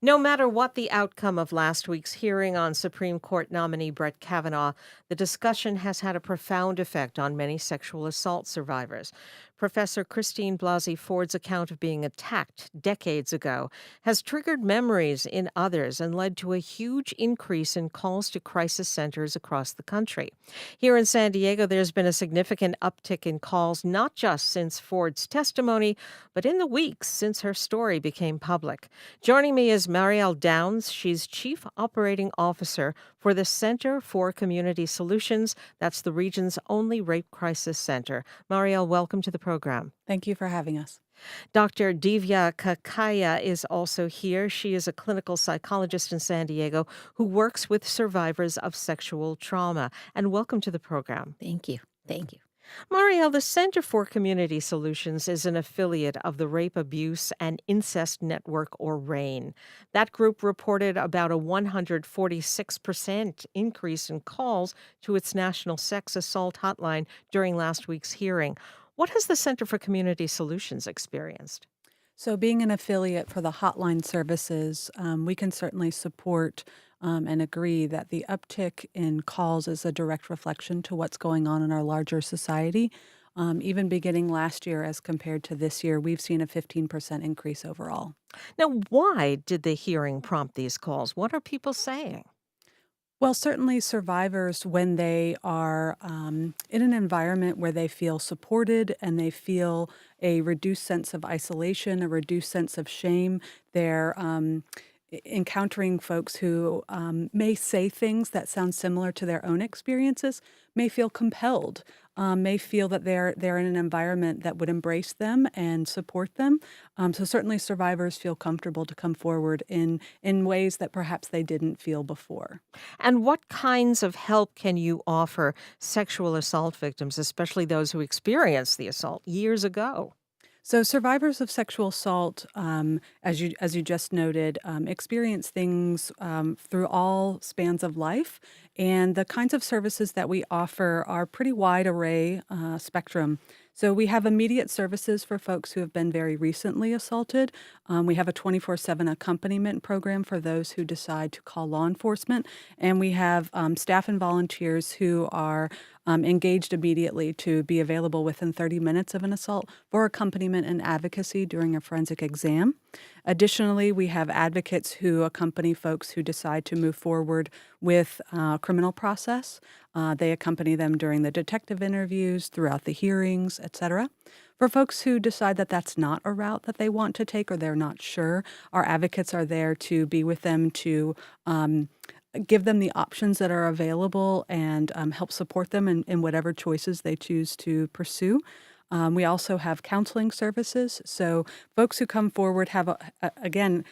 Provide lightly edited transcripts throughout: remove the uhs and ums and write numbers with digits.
No matter what the outcome of last week's hearing on Supreme Court nominee Brett Kavanaugh, the discussion has had a profound effect on many sexual assault survivors. Professor Christine Blasey Ford's account of being attacked decades ago has triggered memories in others and led to a huge increase in calls to crisis centers across the country. Here in San Diego, there's been a significant uptick in calls, not just since Ford's testimony, but in the weeks since her story became public. Joining me is Marielle Downs. She's Chief Operating Officer for the Center for Community Solutions. That's the region's only rape crisis center. Marielle, welcome to the program. Thank you for having us. Dr. Divya Kakaya is also here. She is a clinical psychologist in San Diego who works with survivors of sexual trauma. And welcome to the program. Thank you. Thank you. Marielle, the Center for Community Solutions is an affiliate of the Rape, Abuse, and Incest Network, or RAIN. That group reported about a 146% increase in calls to its national sex assault hotline during last week's hearing. What has the Center for Community Solutions experienced? So, being an affiliate for the hotline services, we can certainly support and agree that the uptick in calls is a direct reflection to what's going on in our larger society. Even beginning last year as compared to this year, we've seen a 15% increase overall. Now, why did the hearing prompt these calls? What are people saying? Well, certainly survivors, when they are in an environment where they feel supported and they feel a reduced sense of isolation, a reduced sense of shame, they're encountering folks who may say things that sound similar to their own experiences, may feel compelled, may feel that they're in an environment that would embrace them and support them. So certainly survivors feel comfortable to come forward in ways that perhaps they didn't feel before. And what kinds of help can you offer sexual assault victims, especially those who experienced the assault years ago? So survivors of sexual assault, as you just noted, experience things through all spans of life, and the kinds of services that we offer are pretty wide array spectrum. So we have immediate services for folks who have been very recently assaulted. We have a 24/7 accompaniment program for those who decide to call law enforcement, and we have staff and volunteers who are engaged immediately to be available within 30 minutes of an assault for accompaniment and advocacy during a forensic exam. Additionally, we have advocates who accompany folks who decide to move forward with criminal process. They accompany them during the detective interviews, throughout the hearings, etc. For folks who decide that that's not a route that they want to take or they're not sure, our advocates are there to be with them to give them the options that are available and help support them in whatever choices they choose to pursue. We also have counseling services. So folks who come forward have, again,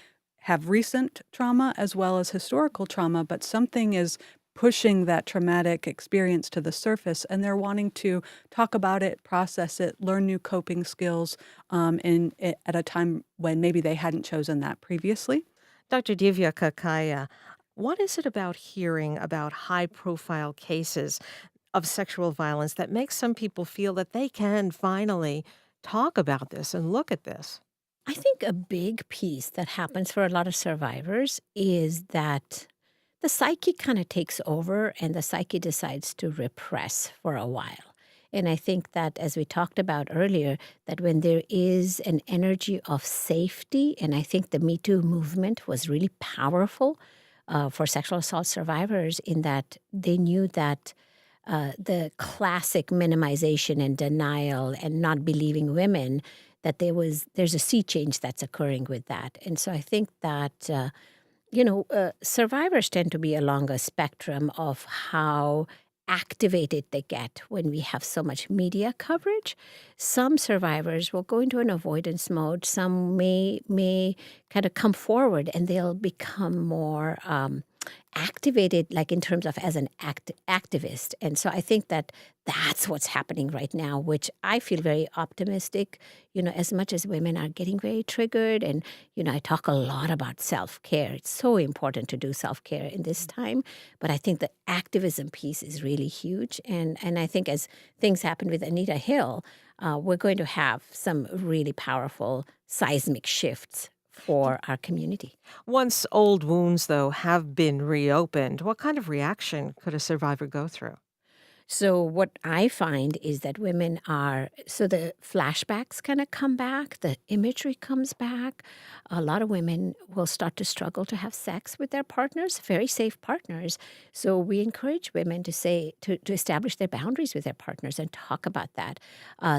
have recent trauma as well as historical trauma, but something is pushing that traumatic experience to the surface, and they're wanting to talk about it, process it, learn new coping skills at a time when maybe they hadn't chosen that previously. Dr. Divya Kakaya, what is it about hearing about high profile cases of sexual violence that makes some people feel that they can finally talk about this and look at this? I think a big piece that happens for a lot of survivors is that the psyche kind of takes over and the psyche decides to repress for a while. And I think that, as we talked about earlier, that when there is an energy of safety, and I think the Me Too movement was really powerful for sexual assault survivors in that they knew that the classic minimization and denial and not believing women, that there's a sea change that's occurring with that. And so I think that survivors tend to be along a spectrum of how activated they get when we have so much media coverage. Some survivors will go into an avoidance mode. Some may kind of come forward and they'll become more activated, like in terms of as an activist. And so I think that that's what's happening right now, which I feel very optimistic, as much as women are getting very triggered. And, I talk a lot about self-care. It's so important to do self-care in this time. But I think the activism piece is really huge. And I think as things happen with Anita Hill, we're going to have some really powerful seismic shifts for our community. Once old wounds, though, have been reopened, what kind of reaction could a survivor go through? So what I find is that women are so the flashbacks kind of come back, the imagery comes back. A lot of women will start to struggle to have sex with their partners, very safe partners. So we encourage women to say to establish their boundaries with their partners and talk about that.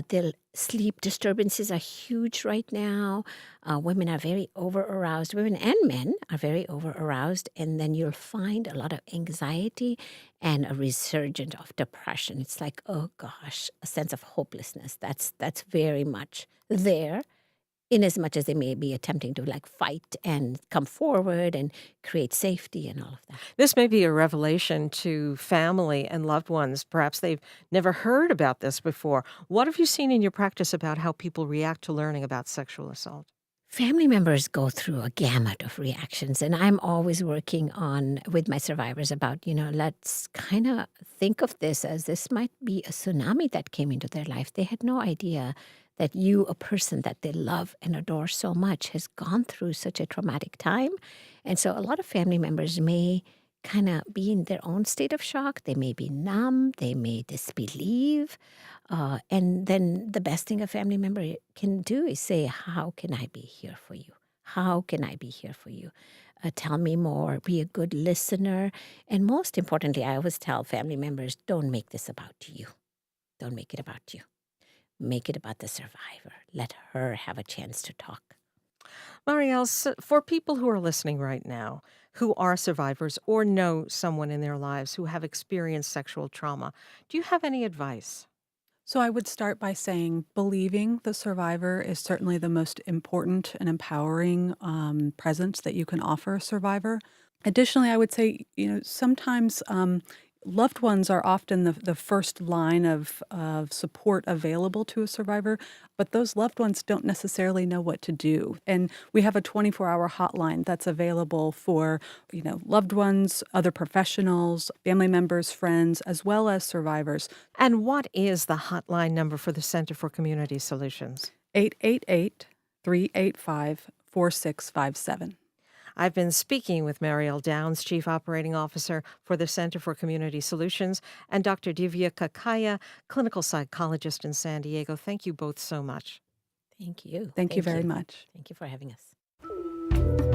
Their sleep disturbances are huge right now. Women are very over aroused. Women and men are very over aroused, and then you'll find a lot of anxiety and a resurgence of depression. It's like, oh gosh, a sense of hopelessness. That's very much there, in as much as they may be attempting to like fight and come forward and create safety and all of that. This may be a revelation to family and loved ones. Perhaps they've never heard about this before. What have you seen in your practice about how people react to learning about sexual assault? Family members go through a gamut of reactions, and I'm always working on with my survivors about, let's kind of think of this as this might be a tsunami that came into their life. They had no idea that you, a person that they love and adore so much, has gone through such a traumatic time. And so a lot of family members may kind of be in their own state of shock. They may be numb, they may disbelieve. And then the best thing a family member can do is say, how can I be here for you? How can I be here for you? Tell me more, be a good listener. And most importantly, I always tell family members, don't make this about you. Don't make it about you. Make it about the survivor. Let her have a chance to talk. Marielle, for people who are listening right now, who are survivors or know someone in their lives who have experienced sexual trauma, do you have any advice? So I would start by saying believing the survivor is certainly the most important and empowering presence that you can offer a survivor. Additionally, I would say, sometimes loved ones are often the first line of support available to a survivor, but those loved ones don't necessarily know what to do. And we have a 24-hour hotline that's available for, loved ones, other professionals, family members, friends, as well as survivors. And what is the hotline number for the Center for Community Solutions? 888-385-4657. I've been speaking with Marielle Downs, Chief Operating Officer for the Center for Community Solutions, and Dr. Divya Kakaya, clinical psychologist in San Diego. Thank you both so much. Thank you. Thank you very much. Thank you for having us.